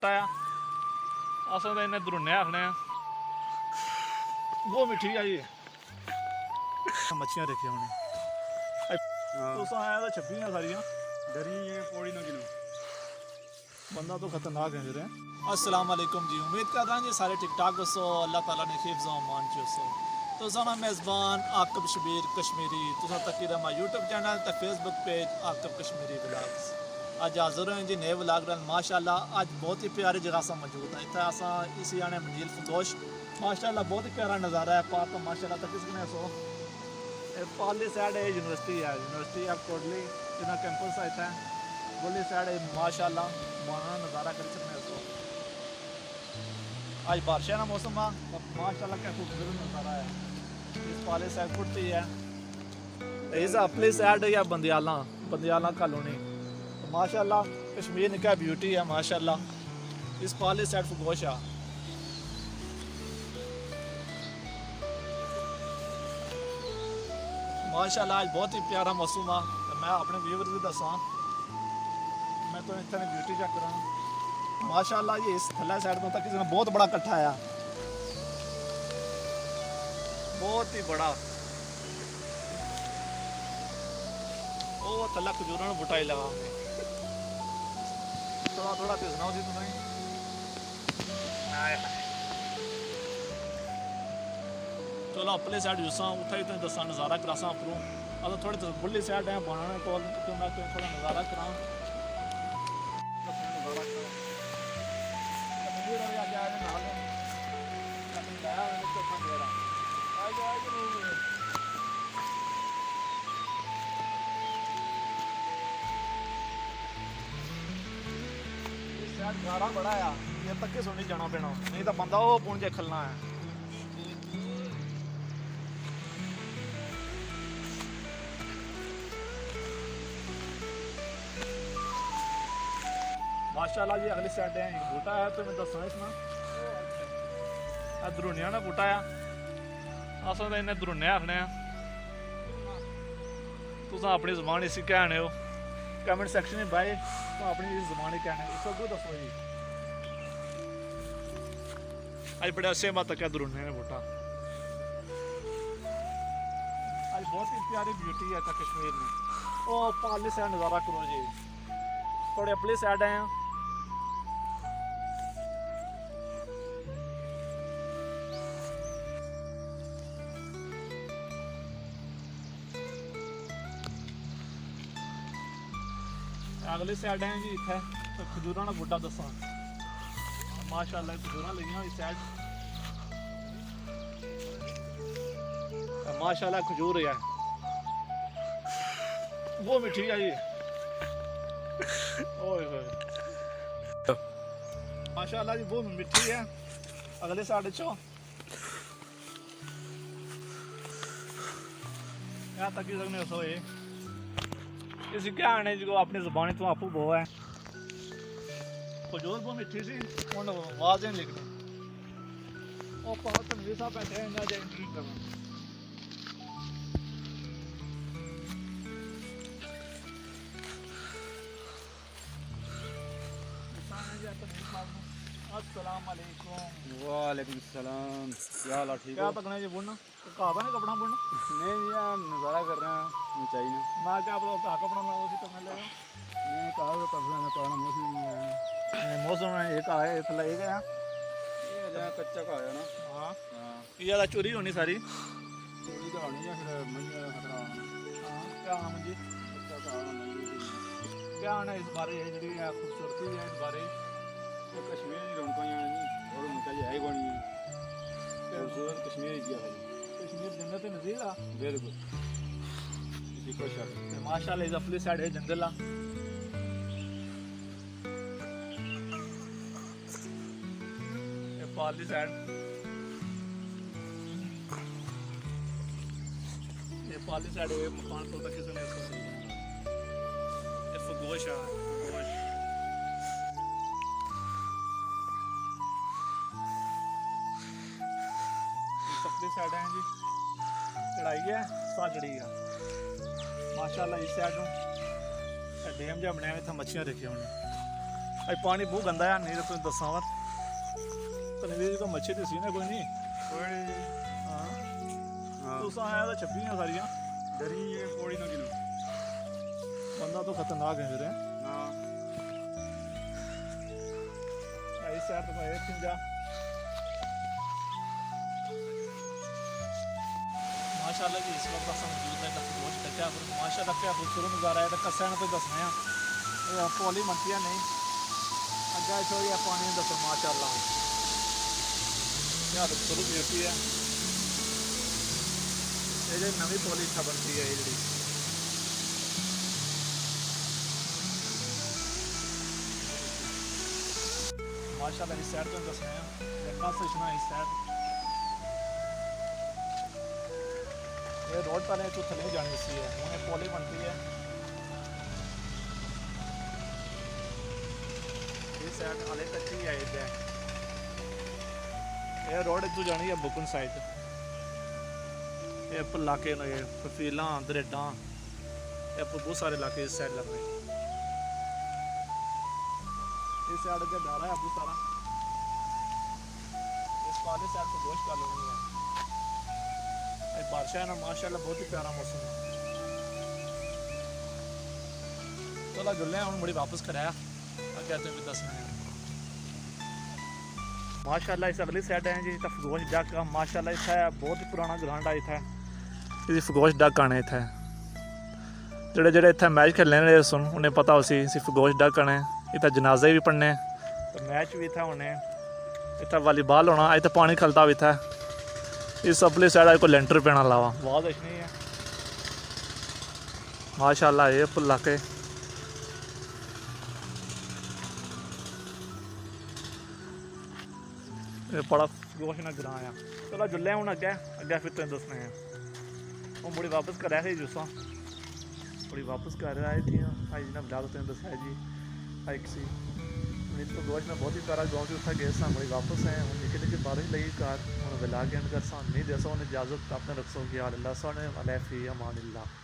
ਆ ਅਸਾਂ ਤਾਂ ਇਹਨੇ ਦਰੁੰਨੇ ਆਖਣੇ ਆ वो मिठी आई मच्छियां रखी हमने तुस आया तो 26 ना सारियां डरी ये पौड़ी ना गिनो बंदा तो खतरनाक है जरे अस्सलाम वालेकुम जी उम्मीद करता हूं जी सारे ठीक ठाक हो अल्लाह ताला ने हिफ्ज़ व अमान चो तो साना मेज़बान आकब शबीर कश्मीरी तुसा तक रमा यूट्यूब चैनल ते फेसबुक पेज आकब कश्मीरी व्लॉग्स अज हाजिर हैं जी नए व्लॉग माशाल्लाह अज बहुत ही प्यारी जगह से मौजूद है इतना असा इसी आने मंजिल फदोश माशाल्लाह बहुत ही प्यारा नज़ारा है पार तो माशाल्लाह तक किसने सो पाली साइड है यूनिवर्सिटी ऑफ कोटली इतना कैंपस है इतना बोली साइड है माशाल्लाह माना नज़ारा कर सकते सो आज बारिश का मौसम है माशाल्लाह क्या खूबसूरत नज़ारा है इस पाली साइड फुटती है इस अपनी साइड या बंदियाला कॉलोनी माशाल्लाह कश्मीर का ब्यूटी है माशाल्लाह इस पाली साइड फगोश है माशाल्लाह आज बहुत ही प्यारा मौसम आ मैं अपने व्यूअर्स भी दसा मैं तो इतने ब्यूटी चेक करा माशाल्लाह ये इस थल्ला साइड तो तक किसी ने बहुत बड़ा कट्ठा आया बहुत ही बड़ा ओ थल्ला खजूरा बुटाई लगा थोड़ा थोड़ा तेज ना होती तुम्हें चलो अपने साइड जुसा उत्थे ही तुम दसा नज़ारा करासा उपरों अगर थोड़ी तो बुल्ली साइड है बनाने को तो मैं तुम थोड़ा नज़ारा करा गारा बड़ा है ये तक के सुनी जाना पैना नहीं तो बंदा वो पुंजे खलना है माशाल्लाह जी अगली साइड है एक बूटा है तो मैं दसा इसमें दरुनिया ना बूटा है अस तो इन्हें दरुने आखने तुस अपनी जबान इसी कहने हो कमेंट सेक्शन में बाय तो अपनी जबान ही कहने इस अगू दसो जी अज बड़े अस्से बात क्या दरुने ने बूटा अज बहुत ही प्यारी ब्यूटी है कश्मीर में ओ पाली साइड नज़ारा करो जी थोड़े अपनी साइड आए अगले साइड है जी इतने तो खजूर का बूटा दसा माशाल्लाह खजूर लगी हुई साइड माशाल्लाह खजूर है वो मिठी है जी ओए माशाल्लाह जी वो मिठी है अगले साइड चो यहाँ तक ही सकने सोए इसी क्या आने जो अपनी ज़बानी तो आपको वो है खजूर वो मिठी सी उन आवाज़ नहीं लिखनी और बहुत तनवीर साहब बैठे हैं ना जो इंटरव्यू करना अस्सलाम वालेकुम वालेकुम सलाम क्या हाल ठीक क्या हो तकना जी बुनना कहा नहीं कपड़ा बुनना नहीं जी यार नज़ारा कर रहे हैं ऊंचाई में मैं क्या कहा कपड़ा लाओ उसी करने लगा नहीं कहा तो कर रहे हैं पाना मौसम नहीं है मौसम है एक आया इतना एक है ये जहाँ कच्चा का आया ना हाँ हाँ ये ज़्यादा चोरी होनी सारी थोड़ी तो आनी है फिर मंजिल खतरा हाँ क्या आना जी कच्चा का आना मंजिल क्या आना इस बारे जी खूबसूरती है इस बारे तो कश्मीर की रौनक यहाँ और ऊंचाई है बनी है खूबसूरत कश्मीर की है कश्मीर जन्नत नज़ीर आ बिल्कुल किसी को शक नहीं। माशाल्लाह इस अपनी साइड है जंगल आ ये पाली साइड ये पाली साइड है मकान तो तक किसी ने ये फगोश आ फगोश अपनी साइड है जी चढ़ाई है साजड़ी है माशाल्लाह इस साइड डैम जहा बनाया इतना मच्छियां रखी हमने ਅੱਜ ਪਾਣੀ ਬਹੁਤ ਗੰਦਾ ਆ, ਨਹੀਂ ਤਾਂ ਤੁਹਾਨੂੰ ਦੱਸਾਂ ਵਾ ਤਨਵੀਰ ਕੋ ਮੱਛੀ ਤੇ ਸੀ ਨਾ ਕੋਈ ਨਹੀਂ। ਕੋਈ ਨਹੀਂ ਹਾਂ ਹਾਂ ਤੁਸੀਂ ਆਇਆ ਤਾਂ 26 ਆ ਸਾਰੀਆਂ। ਡਰੀ ਇਹ ਪੌੜੀ ਨਾ ਕਿਨੂੰ ਬੰਦਾ ਤਾਂ ਖਤਰਨਾਕ ਹੈ ਵੀਰੇ। ਹਾਂ ਇਸ ਸਾਈਡ ਤੋਂ ਇਹ ਕਿੰਜਾ माशाल्लाह जी इस वक्त अस मौजूद है खरगोश कच्चा पर माशाल्लाह क्या खूबसूरत नज़ारा है। कस्या ने कोई दसने पौली मनती नहीं अग्गा छोड़ी पानी दसो माशाल्लाह क्या खूबसूरत ब्यूटी है। ये नवी पौली इतना बनती है जी माशाल्लाह। इस साइड तो दसने इस साइड ये रोड पर है तो थले जानी सी है उन्हें पौली बनती है। ये साइड वाले कच्ची है इधर ये रोड इतों जानी है बुकन साइड। ये पर इलाके ने फफीला दरेडा ये पर बहुत सारे इलाके इस साइड लगने। इस साइड के डारा है बहुत सारा। इस वाले साइड को गोश्त कर लेनी है। बारिश है ना माशाल्लाह बहुत ही प्यारा मौसम है। चलो जुल्ले हम मुड़ी वापस कराया अगे तो भी दसना है माशाल्लाह। इस अगली साइड है जी फगोश डक माशाल्लाह इतना बहुत ही पुराना ग्राउंड है। इतना ये फगोश डक आने इतना जेडे जेडे इतना मैच खेलने ने सुन उन्हें पता हो सी फगोश डक आने इतना जनाजे भी पढ़ने तो मैच भी इतना होने इतना वॉलीबॉल होना इतना पानी खलता भी था। इस अपनी साइड को लेंटर पेना लावा बहुत अच्छी है माशाल्लाह। ये इलाके बड़ा गोश ना ग्रां आ। चलो जुल्ले हूँ अगे अगे फिर तुम दसने हैं वो मुड़ी वापस कर रहा है जूसा मुड़ी वापस कर रहा है थी भाई जी ने बुला तुम दसाया जी हाइक सी तो गोश में बहुत ही प्यारा गाँव से उत्था गए मुड़ी वापस आए हूँ निके निके बारिश लगी कार हूँ विला के एंड कर नहीं दसो उन्हें इजाजत अपने रखसो कि अल्लाह सोने अलैफी अमान अल्लाह।